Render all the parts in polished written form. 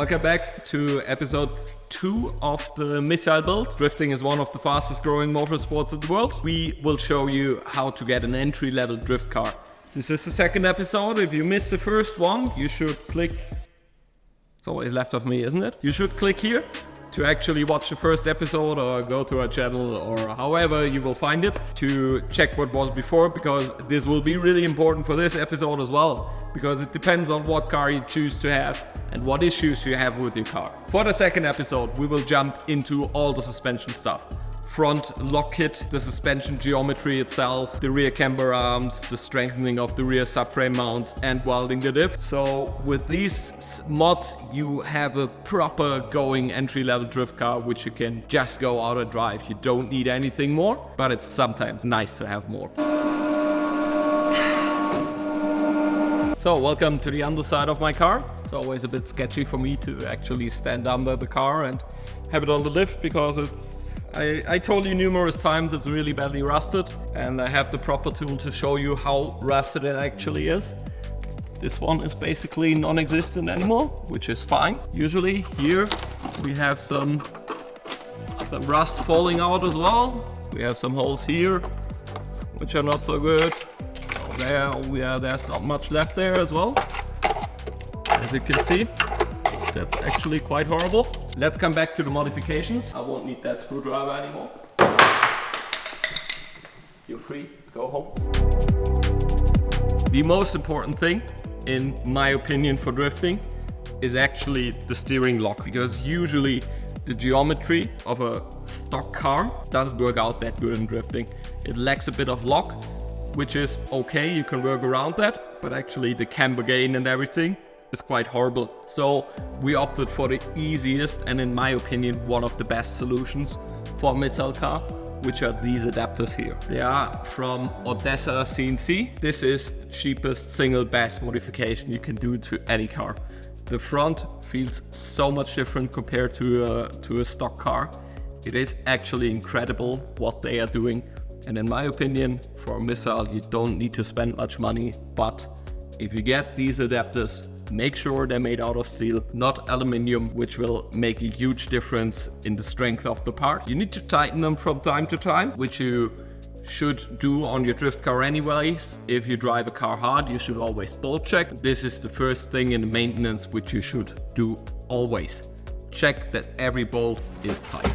Welcome back to episode 2 of the missile build. Drifting is one of the fastest growing motorsports in the world. We will show you how to get an entry-level drift car. This is the second episode. If you missed the first one, you should click... It's always left of me, isn't it? You should click here to actually watch the first episode, or go to our channel, or however you will find it, to check what was before, because this will be really important for this episode as well, because it depends on what car you choose to have and what issues you have with your car. For the second episode, we will jump into all the suspension stuff. Front lock kit, the suspension geometry itself, the rear camber arms, the strengthening of the rear subframe mounts, and welding the diff. So with these mods, you have a proper going entry-level drift car, which you can just go out and drive. You don't need anything more, but it's sometimes nice to have more. So welcome to the underside of my car. It's always a bit sketchy for me to actually stand under the car and have it on the lift, because I told you numerous times it's really badly rusted, and I have the proper tool to show you how rusted it actually is. This one is basically non-existent anymore, which is fine. Usually here we have some rust falling out as well. We have some holes here, which are not so good. There's not much left there as well. As you can see, that's actually quite horrible. Let's come back to the modifications. I won't need that screwdriver anymore. You're free, go home. The most important thing, in my opinion, for drifting is actually the steering lock, because usually the geometry of a stock car doesn't work out that good in drifting. It lacks a bit of lock, which is okay, you can work around that, but actually the camber gain and everything is quite horrible. So we opted for the easiest and, in my opinion, one of the best solutions for a missile car, which are these adapters here. They are from Odessa CNC. This is the cheapest single best modification you can do to any car. The front feels so much different compared to a stock car. It is actually incredible what they are doing. And in my opinion, for a missile, you don't need to spend much money, but if you get these adapters, make sure they're made out of steel, not aluminium, which will make a huge difference in the strength of the part. You need to tighten them from time to time, which you should do on your drift car anyways. If you drive a car hard, you should always bolt check. This is the first thing in the maintenance which you should do always. Check that every bolt is tight.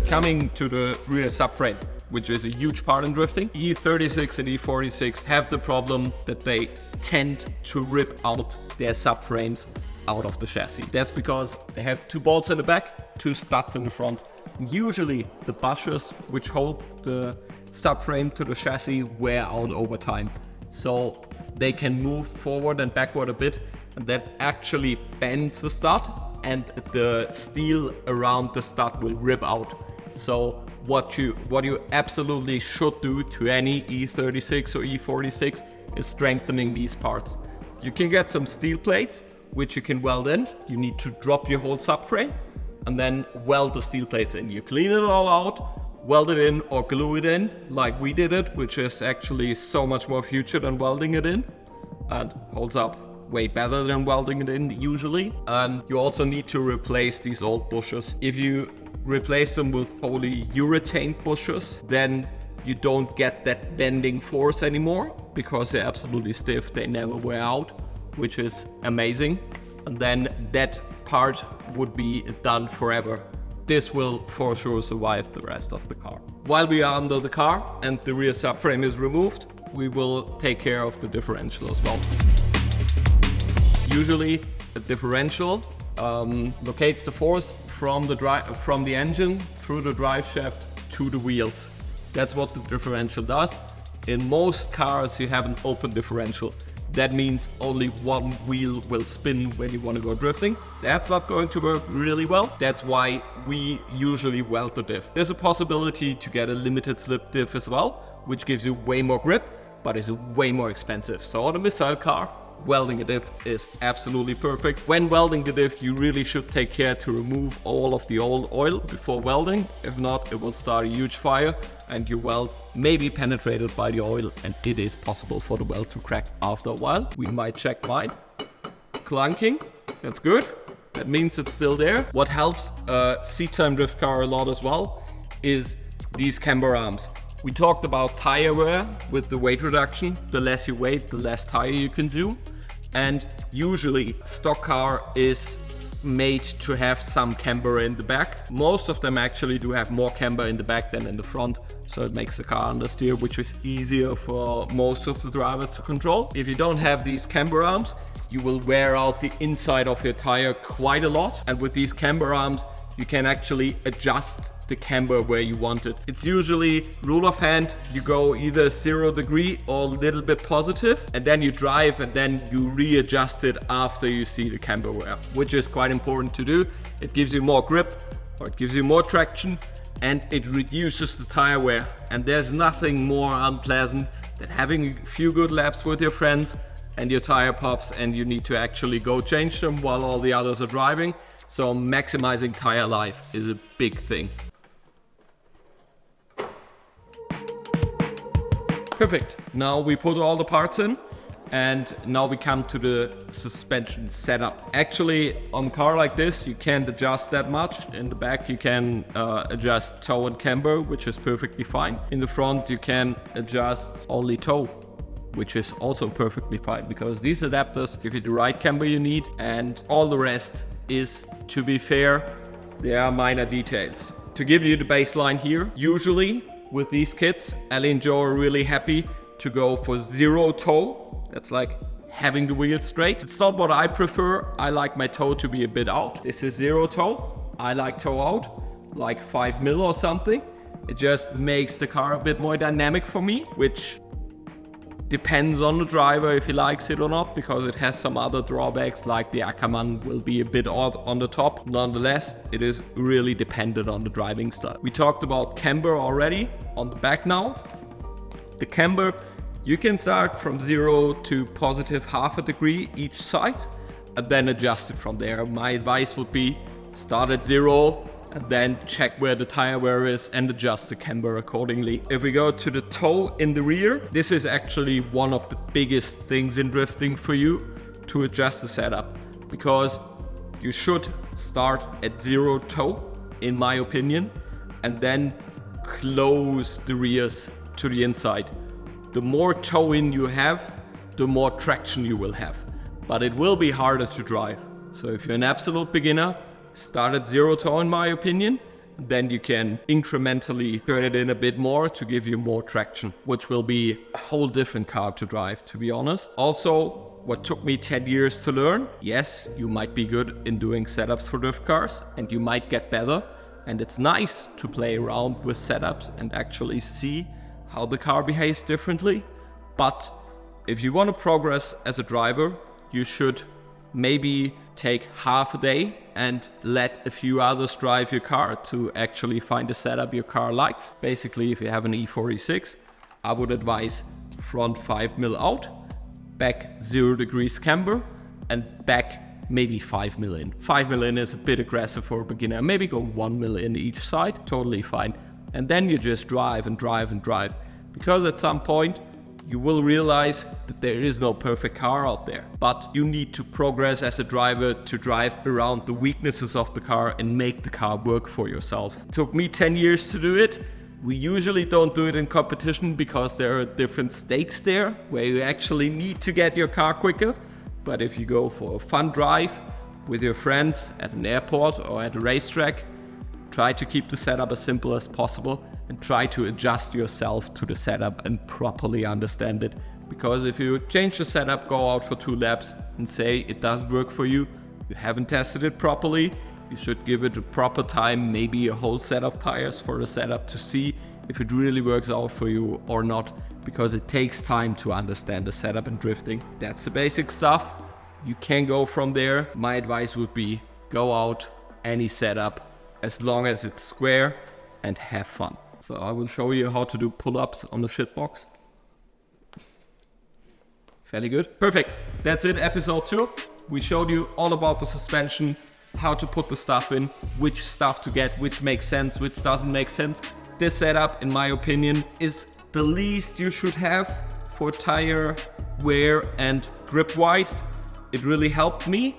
Coming to the rear subframe, which is a huge part in drifting. E36 and E46 have the problem that they tend to rip out their subframes out of the chassis. That's because they have 2 bolts in the back, 2 studs in the front. Usually the bushers which hold the subframe to the chassis wear out over time. So they can move forward and backward a bit, and that actually bends the stud, and the steel around the stud will rip out. So what you absolutely should do to any E36 or E46 is strengthening these parts. You can get some steel plates which you can weld in. You need to drop your whole subframe and then weld the steel plates in. You clean it all out, weld it in or glue it in like we did it, which is actually so much more future than welding it in, and holds up way better than welding it in usually. And you also need to replace these old bushers. If you replace them with fully urethane bushers, then you don't get that bending force anymore, because they're absolutely stiff, they never wear out, which is amazing. And then that part would be done forever. This will for sure survive the rest of the car. While we are under the car and the rear subframe is removed, we will take care of the differential as well. Usually a differential locates the force from the engine through the drive shaft to the wheels. That's what the differential does. In most cars you have an open differential. That means only one wheel will spin when you want to go drifting. That's not going to work really well. That's why we usually weld the diff. There's a possibility to get a limited slip diff as well, which gives you way more grip, but is way more expensive. So on a missile car, welding a diff is absolutely perfect. When welding the diff, you really should take care to remove all of the old oil before welding. If not, it will start a huge fire and your weld may be penetrated by the oil, and it is possible for the weld to crack after a while. We might check mine. Clunking. That's good. That means it's still there. What helps seat-time drift car a lot as well is these camber arms. We talked about tire wear with the weight reduction. The less you weight, the less tire you consume. And usually stock car is made to have some camber in the back. Most of them actually do have more camber in the back than in the front, so it makes the car understeer, which is easier for most of the drivers to control. If you don't have these camber arms, you will wear out the inside of your tire quite a lot, and with these camber arms you can actually adjust the camber where you want it. It's usually rule of hand, you go either 0 degree or a little bit positive, and then you drive and then you readjust it after you see the camber wear, which is quite important to do. It gives you more grip, or it gives you more traction, and it reduces the tire wear. And there's nothing more unpleasant than having a few good laps with your friends and your tire pops and you need to actually go change them while all the others are driving. So maximizing tire life is a big thing. Perfect. Now we put all the parts in and now we come to the suspension setup. Actually, on a car like this, you can't adjust that much. In the back, you can adjust toe and camber, which is perfectly fine. In the front, you can adjust only toe, which is also perfectly fine because these adapters give you the right camber you need, and all the rest is, to be fair, there are minor details. To give you the baseline here, usually with these kits, Ellie and Joe are really happy to go for 0 toe. That's like having the wheel straight. It's not what I prefer. I like my toe to be a bit out. This is 0 toe. I like toe out, like 5 mil or something. It just makes the car a bit more dynamic for me, which depends on the driver if he likes it or not, because it has some other drawbacks, like the Ackermann will be a bit odd on the top. Nonetheless, it is really dependent on the driving style. We talked about camber already on the back now. The camber, you can start from 0 to positive half a degree each side and then adjust it from there. My advice would be start at 0 and then check where the tire wear is and adjust the camber accordingly. If we go to the toe in the rear, this is actually one of the biggest things in drifting for you to adjust the setup, because you should start at 0 toe, in my opinion, and then close the rears to the inside. The more toe in you have, the more traction you will have, but it will be harder to drive. So if you're an absolute beginner, start at 0 toe in my opinion, then you can incrementally turn it in a bit more to give you more traction, which will be a whole different car to drive, to be honest. Also, what took me 10 years to learn, yes, you might be good in doing setups for drift cars and you might get better, and it's nice to play around with setups and actually see how the car behaves differently. But if you want to progress as a driver, you should maybe take half a day and let a few others drive your car to actually find a setup your car likes. Basically, if you have an E46, I would advise front 5 mil out, back 0 degrees camber, and back maybe 5 mil in. 5 mil in is a bit aggressive for a beginner. Maybe go 1 mil in each side, totally fine. And then you just drive and drive and drive. Because at some point, you will realize that there is no perfect car out there, but you need to progress as a driver to drive around the weaknesses of the car and make the car work for yourself. It took me 10 years to do it. We usually don't do it in competition because there are different stakes there where you actually need to get your car quicker. But if you go for a fun drive with your friends at an airport or at a racetrack, try to keep the setup as simple as possible and try to adjust yourself to the setup and properly understand it. Because if you change the setup, go out for 2 laps and say it doesn't work for you, you haven't tested it properly, you should give it a proper time, maybe a whole set of tires for the setup to see if it really works out for you or not, because it takes time to understand the setup and drifting. That's the basic stuff. You can go from there. My advice would be go out, any setup, as long as it's square, and have fun. So I will show you how to do pull-ups on the shitbox. Fairly good. Perfect. That's it, episode 2. We showed you all about the suspension, how to put the stuff in, which stuff to get, which makes sense, which doesn't make sense. This setup, in my opinion, is the least you should have for tire wear and grip wise. It really helped me,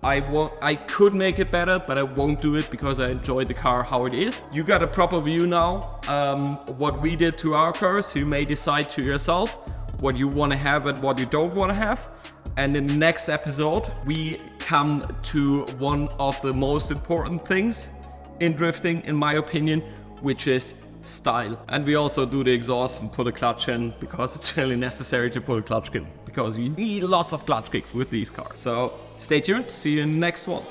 I could make it better, but I won't do it because I enjoy the car how it is. You got a proper view now, what we did to our cars. You may decide to yourself what you want to have and what you don't want to have. And in the next episode, we come to one of the most important things in drifting, in my opinion, which is style. And we also do the exhaust and put a clutch in because it's really necessary to put a clutch in, because you need lots of clutch kicks with these cars. So stay tuned, see you in the next one.